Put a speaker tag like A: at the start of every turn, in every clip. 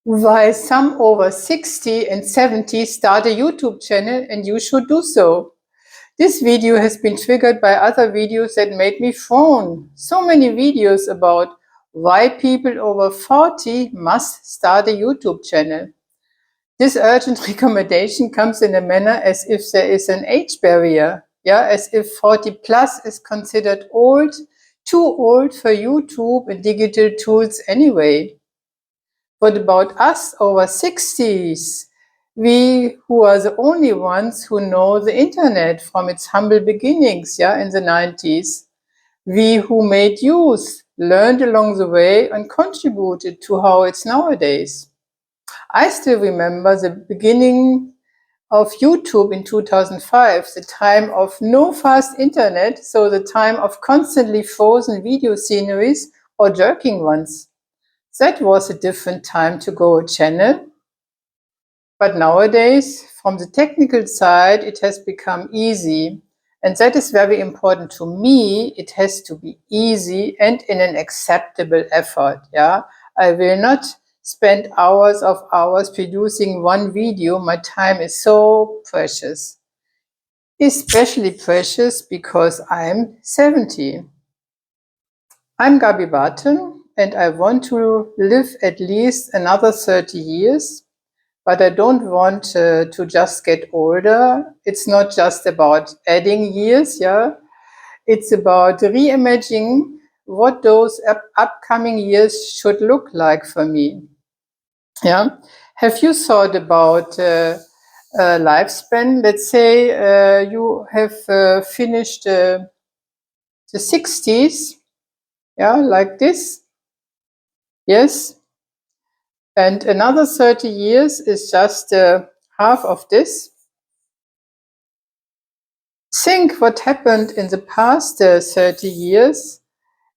A: why some over 60 and 70 start a YouTube channel, and you should do so. This video has been triggered by other videos that made me frown. So many videos about why people over 40 must start a YouTube channel. This urgent recommendation comes in a manner as if there is an age barrier. As if 40 plus is considered old, too old for YouTube and digital tools anyway. What about us over 60s? We who are the only ones who know the internet from its humble beginnings, in the 90s. We who made use, learned along the way, and contributed to how it's nowadays. I still remember the beginning of YouTube in 2005, the time of no fast internet, so the time of constantly frozen video sceneries or jerking ones. That was a different time to grow a channel. But nowadays, from the technical side, it has become easy. And that is very important to me. It has to be easy and in an acceptable effort. I will not spend hours of hours producing one video. My time is so precious. Especially precious because I'm 70. I'm Gabi Barton, and I want to live at least another 30 years, but I don't want to just get older. It's not just about adding years, It's about reimagining what those upcoming years should look like for me. Have you thought about lifespan? Let's say you have finished the 60s, like this. Yes. And another 30 years is just half of this. Think what happened in the past 30 years,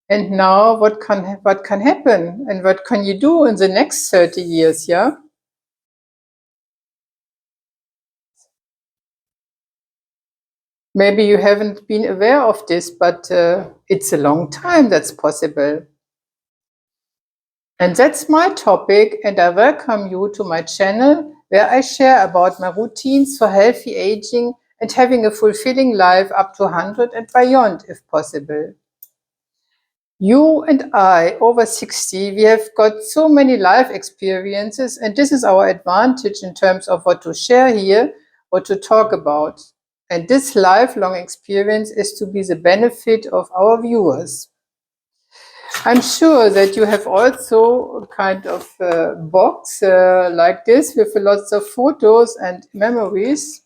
A: and now what can happen, and what can you do in the next 30 years, Maybe you haven't been aware of this, but it's a long time that's possible. And that's my topic, and I welcome you to my channel, where I share about my routines for healthy aging and having a fulfilling life up to 100 and beyond, if possible. You and I, over 60, we have got so many life experiences, and this is our advantage in terms of what to share here, what to talk about. And this lifelong experience is to be the benefit of our viewers. I'm sure that you have also a kind of box like this with lots of photos and memories.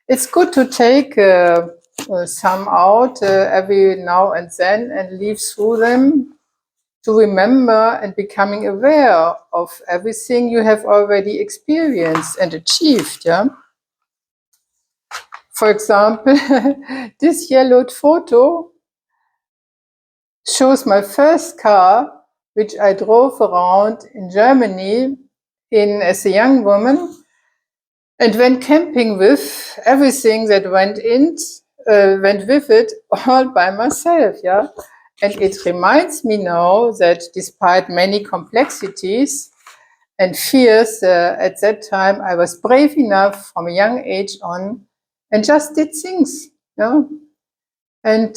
A: It's good to take some out every now and then and leaf through them to remember and becoming aware of everything you have already experienced and achieved. For example, this yellowed photo shows my first car, which I drove around in Germany as a young woman, and went camping with everything that went with it, all by myself, And it reminds me now that despite many complexities and fears, at that time I was brave enough from a young age on and just did things, And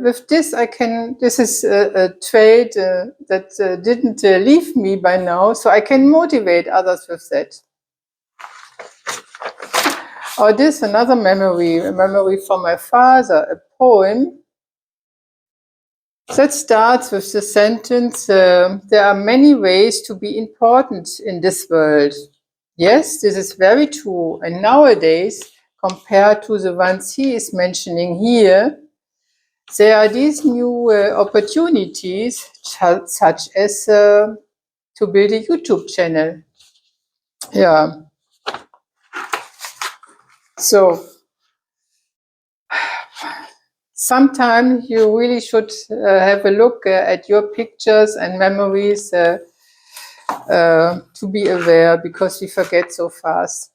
A: with this, this is a trait that didn't leave me by now, so I can motivate others with that. Or this, another memory, a memory from my father, a poem that starts with the sentence, there are many ways to be important in this world. Yes, this is very true. And nowadays, compared to the ones he is mentioning here, there are these new opportunities, such as to build a YouTube channel. So sometimes you really should have a look at your pictures and memories to be aware, because we forget so fast.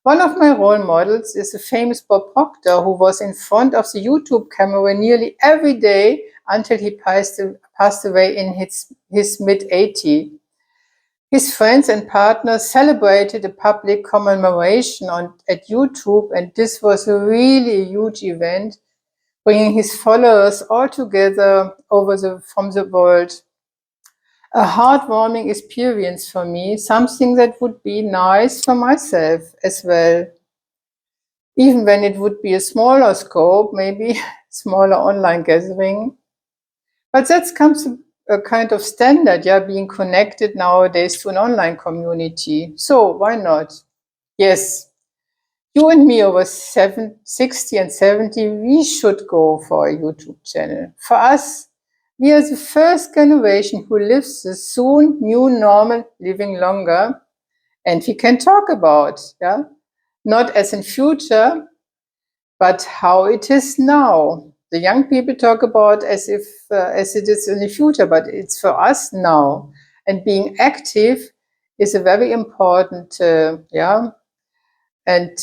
A: One of my role models is the famous Bob Proctor, who was in front of the YouTube camera nearly every day until he passed away in his mid-80s. His friends and partners celebrated a public commemoration at YouTube, and this was a really huge event, bringing his followers all together from the world. A heartwarming experience for me, something that would be nice for myself as well. Even when it would be a smaller scope, maybe smaller online gathering. But that comes a kind of standard, yeah, being connected nowadays to an online community. So why not? Yes, you and me over 60 and 70, we should go for a YouTube channel. For us, we are the first generation who lives the soon new normal, living longer, and we can talk about, yeah, not as in future, but how it is now. The young people talk about as if as it is in the future, but it's for us now. And being active is a very important, yeah. And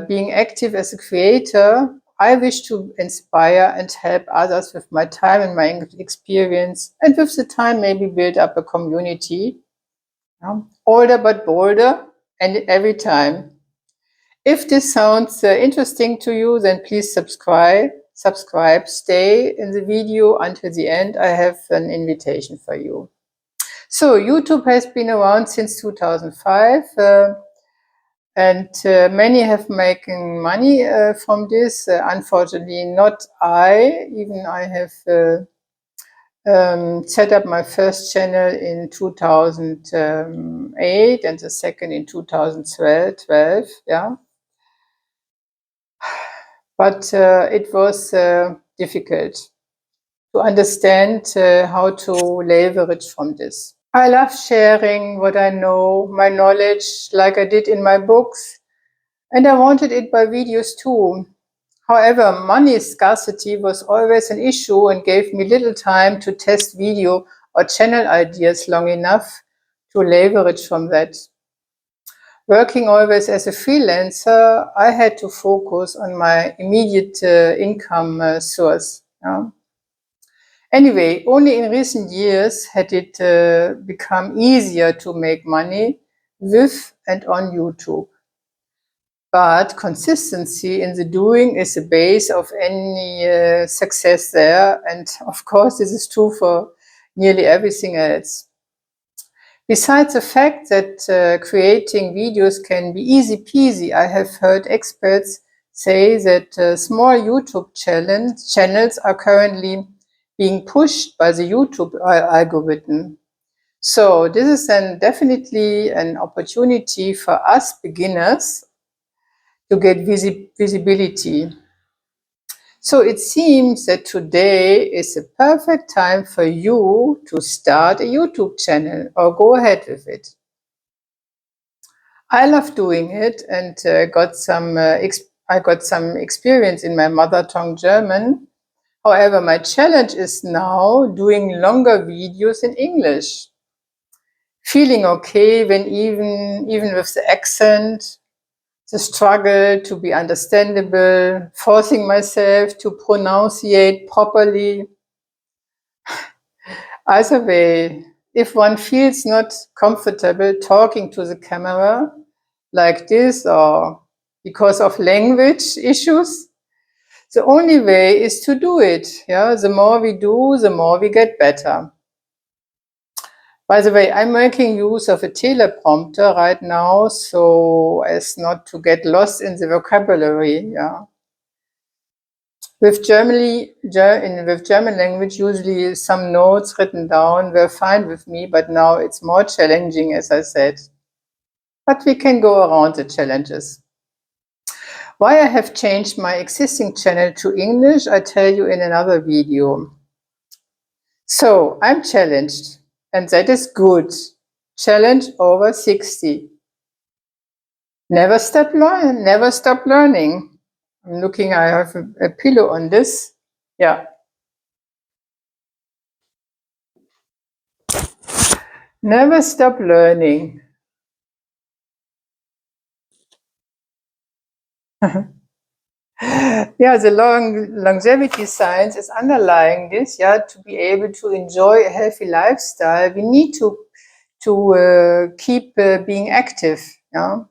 A: being active as a creator, I wish to inspire and help others with my time and my experience, and with the time maybe build up a community. Yeah. Older but bolder, and every time. If this sounds interesting to you, then please subscribe. Stay in the video until the end. I have an invitation for you. So YouTube has been around since 2005, and many have making money from this. Unfortunately, not I. Even I have set up my first channel in 2008 and the second in 2012. Yeah. But it was difficult to understand how to leverage from this. I love sharing what I know, my knowledge, like I did in my books, and I wanted it by videos too. However, money scarcity was always an issue and gave me little time to test video or channel ideas long enough to leverage from that. Working always as a freelancer, I had to focus on my immediate income source. Yeah. Anyway, only in recent years had it become easier to make money with and on YouTube. But consistency in the doing is the base of any success there. And of course, this is true for nearly everything else. Besides the fact that creating videos can be easy peasy, I have heard experts say that small YouTube channels are currently being pushed by the YouTube algorithm. So this is then definitely an opportunity for us beginners to get visibility. So it seems that today is a perfect time for you to start a YouTube channel or go ahead with it. I love doing it, and I got some experience in my mother tongue German. However, my challenge is now doing longer videos in English. Feeling okay when even with the accent, the struggle to be understandable, forcing myself to pronunciate properly. Either way, if one feels not comfortable talking to the camera like this, or because of language issues, the only way is to do it. Yeah, the more we do, the more we get better. By the way, I'm making use of a teleprompter right now so as not to get lost in the vocabulary. Yeah. With German language, usually some notes written down were fine with me, but now it's more challenging, as I said. But we can go around the challenges. Why I have changed my existing channel to English, I tell you in another video. So I'm challenged, and that is good. Challenge over 60. Never stop learning. I'm looking, I have a pillow on this. Yeah. Never stop learning. Yeah, the longevity science is underlying this. Yeah, to be able to enjoy a healthy lifestyle, we need to keep being active. Yeah?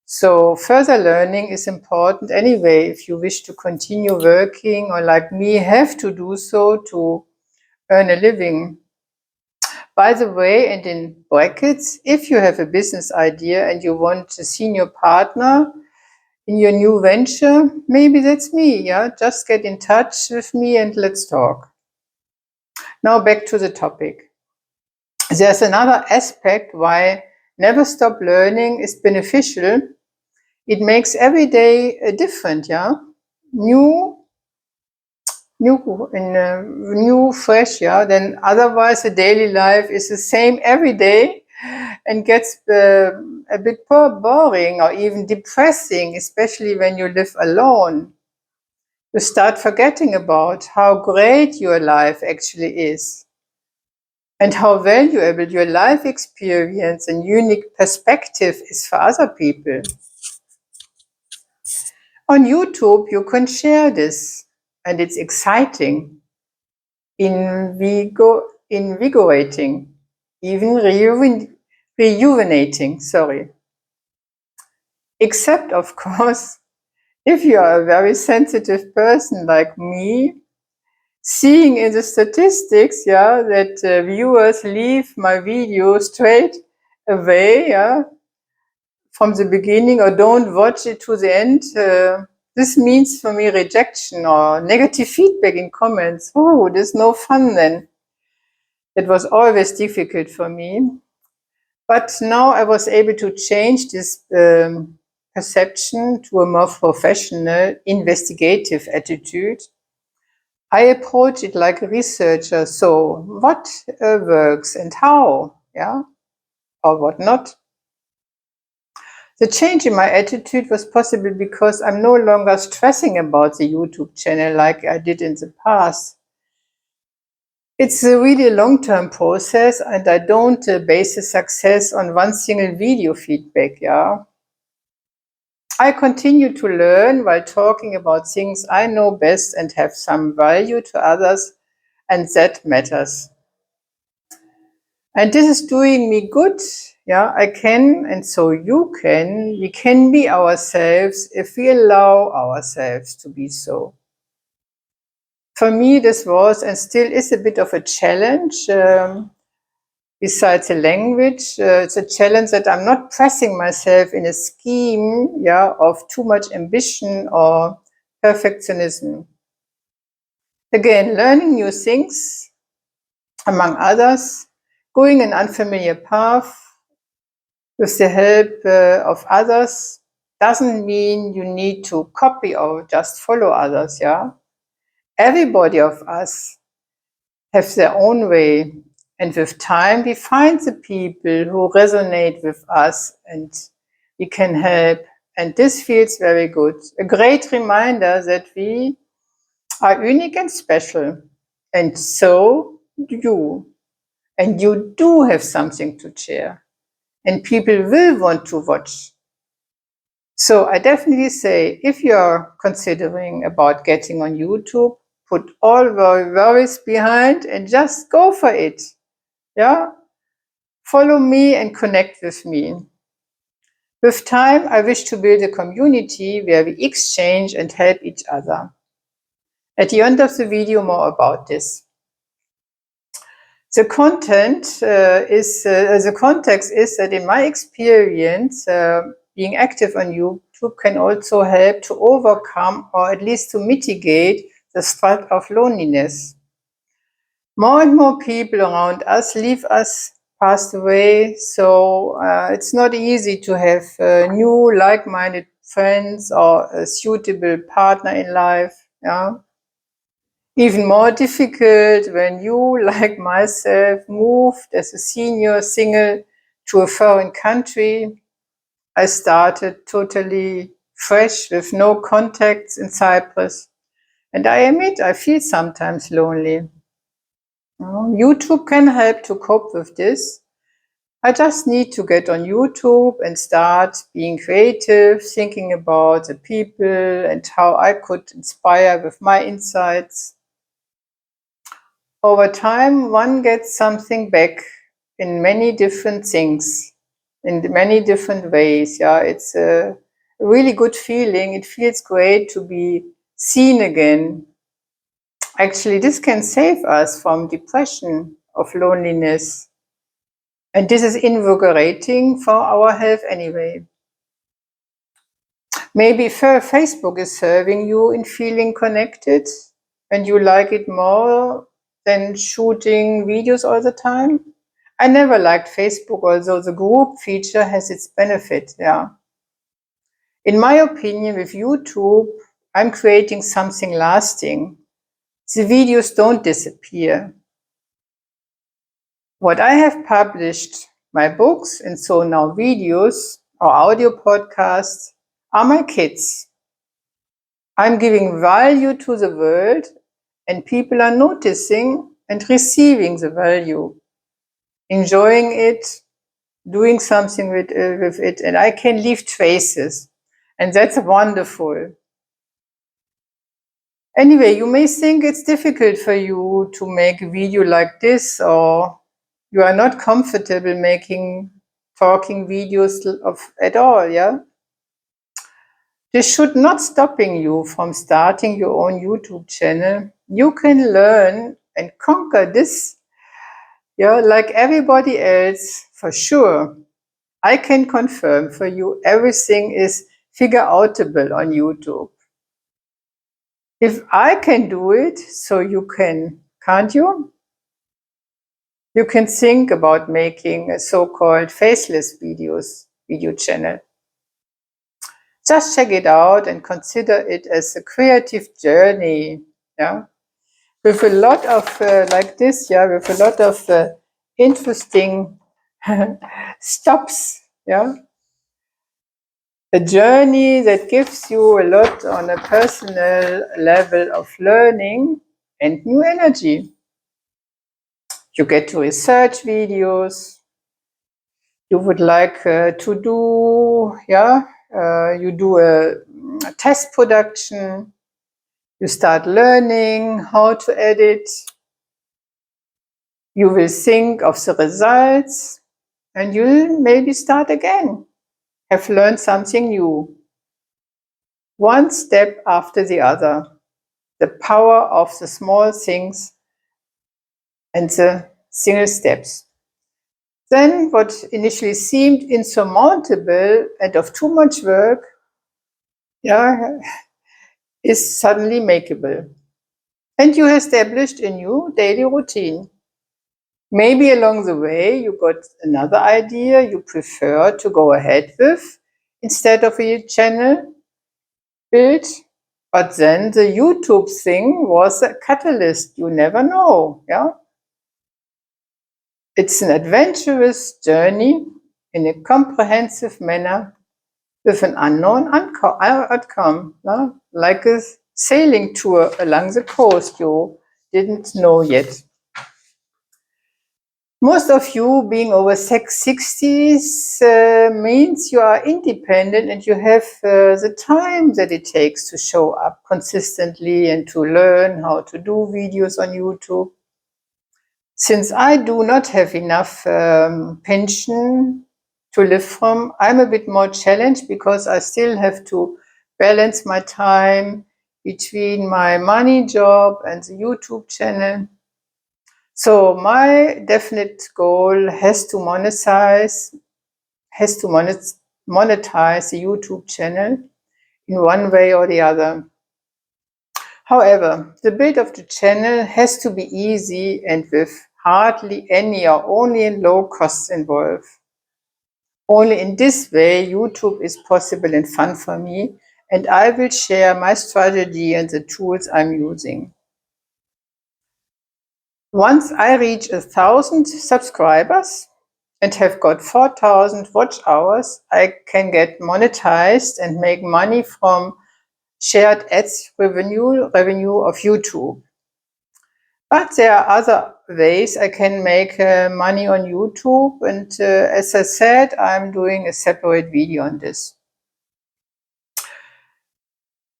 A: So further learning is important anyway if you wish to continue working or, like me, have to do so to earn a living. By the way, and in brackets, if you have a business idea and you want a senior partner in your new venture, maybe that's me, yeah? Just get in touch with me and let's talk. Now back to the topic. There's another aspect why never stop learning is beneficial. It makes every day different, yeah? New, fresh, yeah? Then otherwise the daily life is the same every day and gets a bit boring or even depressing, especially when you live alone. You start forgetting about how great your life actually is and how valuable your life experience and unique perspective is for other people. On YouTube, you can share this, and it's exciting, invigorating, even rejuvenating, Except, of course, if you are a very sensitive person like me, seeing in the statistics, yeah, that viewers leave my video straight away, yeah, from the beginning or don't watch it to the end, this means for me rejection or negative feedback in comments. Oh, there's no fun then. It was always difficult for me. But now I was able to change this perception to a more professional, investigative attitude. I approach it like a researcher. So what works and how, yeah, or what not? The change in my attitude was possible because I'm no longer stressing about the YouTube channel like I did in the past. It's really a long-term process, and I don't base the success on one single video feedback, yeah. I continue to learn while talking about things I know best and have some value to others, and that matters. And this is doing me good. Yeah, I can, and so you can. We can be ourselves if we allow ourselves to be so. For me, this was and still is a bit of a challenge. Besides the language, it's a challenge that I'm not pressing myself in a scheme, yeah, of too much ambition or perfectionism. Again, learning new things, among others, going an unfamiliar path with the help of others doesn't mean you need to copy or just follow others, yeah? Everybody of us have their own way, and with time we find the people who resonate with us and we can help, and this feels very good. A great reminder that we are unique and special, and so do you. And you do have something to share, and people will want to watch. So I definitely say, if you're considering about getting on YouTube, put all worries behind and just go for it. Yeah? Follow me and connect with me. With time, I wish to build a community where we exchange and help each other. At the end of the video, more about this. The context is that in my experience, being active on YouTube can also help to overcome or at least to mitigate the threat of loneliness. More and more people around us leave us, passed away, so it's not easy to have new like-minded friends or a suitable partner in life. Yeah? Even more difficult when you, like myself, moved as a senior single to a foreign country. I started totally fresh with no contacts in Cyprus. And I admit I feel sometimes lonely. YouTube can help to cope with this. I just need to get on YouTube and start being creative, thinking about the people and how I could inspire with my insights. Over time, one gets something back, in many different things, in many different ways. Yeah, it's a really good feeling. It feels great to be seen again. Actually, this can save us from depression, of loneliness. And this is invigorating for our health anyway. Maybe Facebook is serving you in feeling connected and you like it more than shooting videos all the time. I never liked Facebook, although the group feature has its benefit. Yeah. In my opinion, with YouTube, I'm creating something lasting. The videos don't disappear. What I have published, my books, and so now videos or audio podcasts, are my kids. I'm giving value to the world, and people are noticing and receiving the value, enjoying it, doing something with it, and I can leave traces. And that's wonderful. Anyway, you may think it's difficult for you to make a video like this, or you are not comfortable making talking videos at all, yeah? This should not stopping you from starting your own YouTube channel. You can learn and conquer this, yeah, like everybody else, for sure. I can confirm for you everything is figure outable on YouTube. If I can do it, so you can, can't you? You can think about making a so-called faceless video channel. Just check it out and consider it as a creative journey, yeah? With a lot of, like this, yeah, with a lot of interesting stops, yeah? A journey that gives you a lot on a personal level of learning and new energy. You get to research videos you would like to do, yeah? You do a test production, you start learning how to edit, you will think of the results, and you'll maybe start again, have learned something new. One step after the other. The power of the small things and the single steps. Then what initially seemed insurmountable and of too much work, yeah, is suddenly makeable. And you established a new daily routine. Maybe along the way you got another idea you prefer to go ahead with instead of a channel build, but then the YouTube thing was a catalyst. You never know, yeah? It's an adventurous journey in a comprehensive manner with an unknown outcome, no? Like a sailing tour along the coast you didn't know yet. Most of you being over 60s means you are independent and you have the time that it takes to show up consistently and to learn how to do videos on YouTube. Since I do not have enough pension to live from, I'm a bit more challenged because I still have to balance my time between my money job and the YouTube channel. So my definite goal has to monetize the YouTube channel in one way or the other. However, the build of the channel has to be easy and with hardly any or only low costs involved. Only in this way YouTube is possible and fun for me, and I will share my strategy and the tools I'm using. Once I reach 1,000 subscribers and have got 4,000 watch hours, I can get monetized and make money from shared ads revenue of YouTube. But there are other ways I can make money on YouTube, and as I said, I'm doing a separate video on this.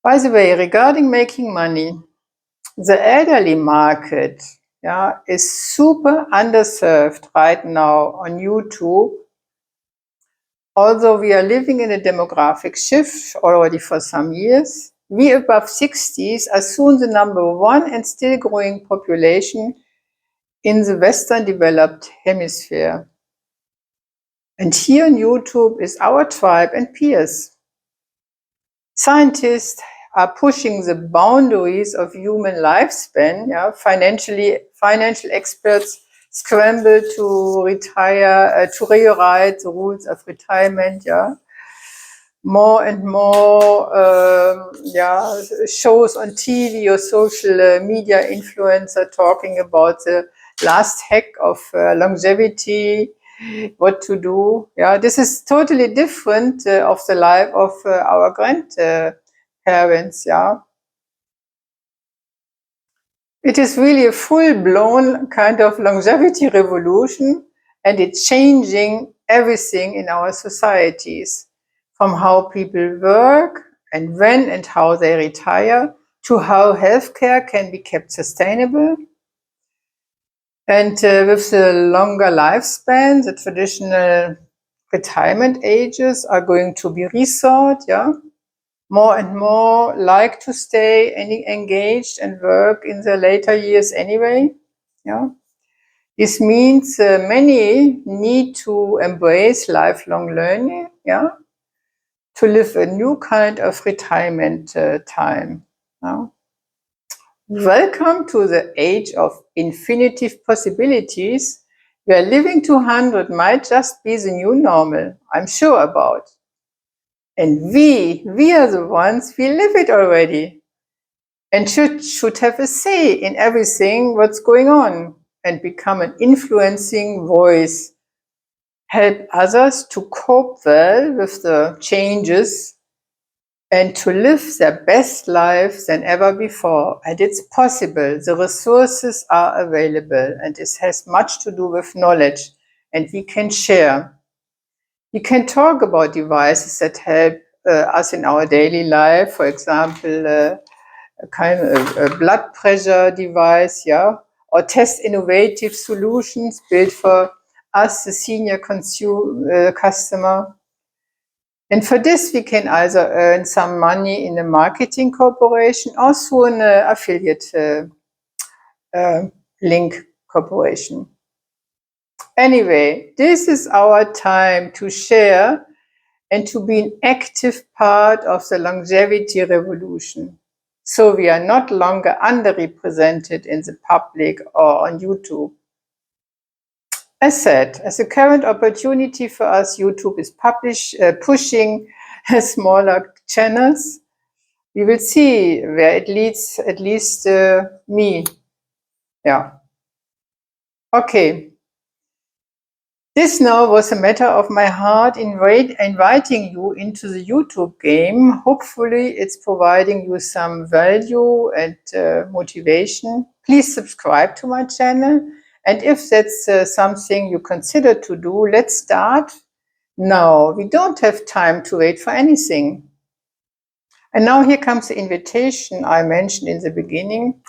A: By the way, regarding making money, the elderly market yeah, is super underserved right now on YouTube. Although we are living in a demographic shift already for some years, we above 60s are soon the number one and still growing population in the Western developed hemisphere. And here on YouTube is our tribe and peers. Scientists are pushing the boundaries of human lifespan. Yeah? Financial experts scramble to rewrite the rules of retirement. Yeah? More and more shows on TV or social media influencer talking about the last hack of longevity, what to do. Yeah, this is totally different of the life of our grandparents. Yeah, it is really a full-blown kind of longevity revolution, and it's changing everything in our societies, from how people work and when and how they retire, to how healthcare can be kept sustainable. And with the longer lifespan, the traditional retirement ages are going to be rethought. Yeah, more and more like to stay engaged and work in the later years anyway. Yeah, this means many need to embrace lifelong learning. Yeah, to live a new kind of retirement time. Yeah? Welcome to the age of infinitive possibilities, where living to 100 might just be the new normal, I'm sure about. And we are the ones, we live it already, and should have a say in everything what's going on, and become an influencing voice, help others to cope well with the changes and to live their best lives than ever before. And it's possible. The resources are available, and this has much to do with knowledge, and we can share. We can talk about devices that help us in our daily life. For example, a kind of a blood pressure device, yeah, or test innovative solutions built for us, the senior customer. And for this, we can either earn some money in a marketing corporation or through an affiliate link corporation. Anyway, this is our time to share and to be an active part of the longevity revolution. So we are not longer underrepresented in the public or on YouTube. As said, as a current opportunity for us, YouTube is pushing smaller channels. We will see where it leads, at least me. Yeah. Okay. This now was a matter of my heart inviting you into the YouTube game. Hopefully it's providing you some value and motivation. Please subscribe to my channel. And if that's something you consider to do, let's start now. We don't have time to wait for anything. And now here comes the invitation I mentioned in the beginning.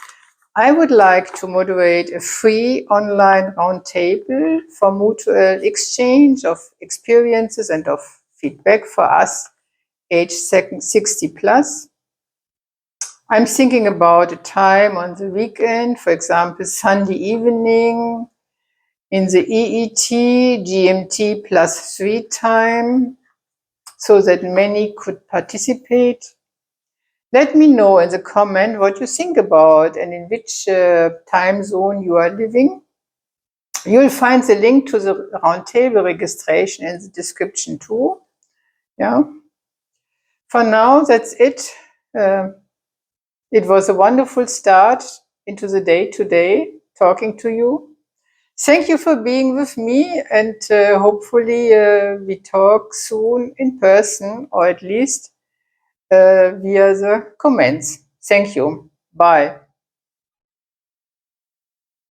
A: I would like to moderate a free online roundtable for mutual exchange of experiences and of feedback for us age 60 plus. I'm thinking about a time on the weekend, for example, Sunday evening in the EET, GMT +3 time, so that many could participate. Let me know in the comment what you think about and in which time zone you are living. You'll find the link to the roundtable registration in the description too. Yeah. For now, that's it. It was a wonderful start into the day today, talking to you. Thank you for being with me, and hopefully we talk soon in person, or at least via the comments. Thank you. Bye.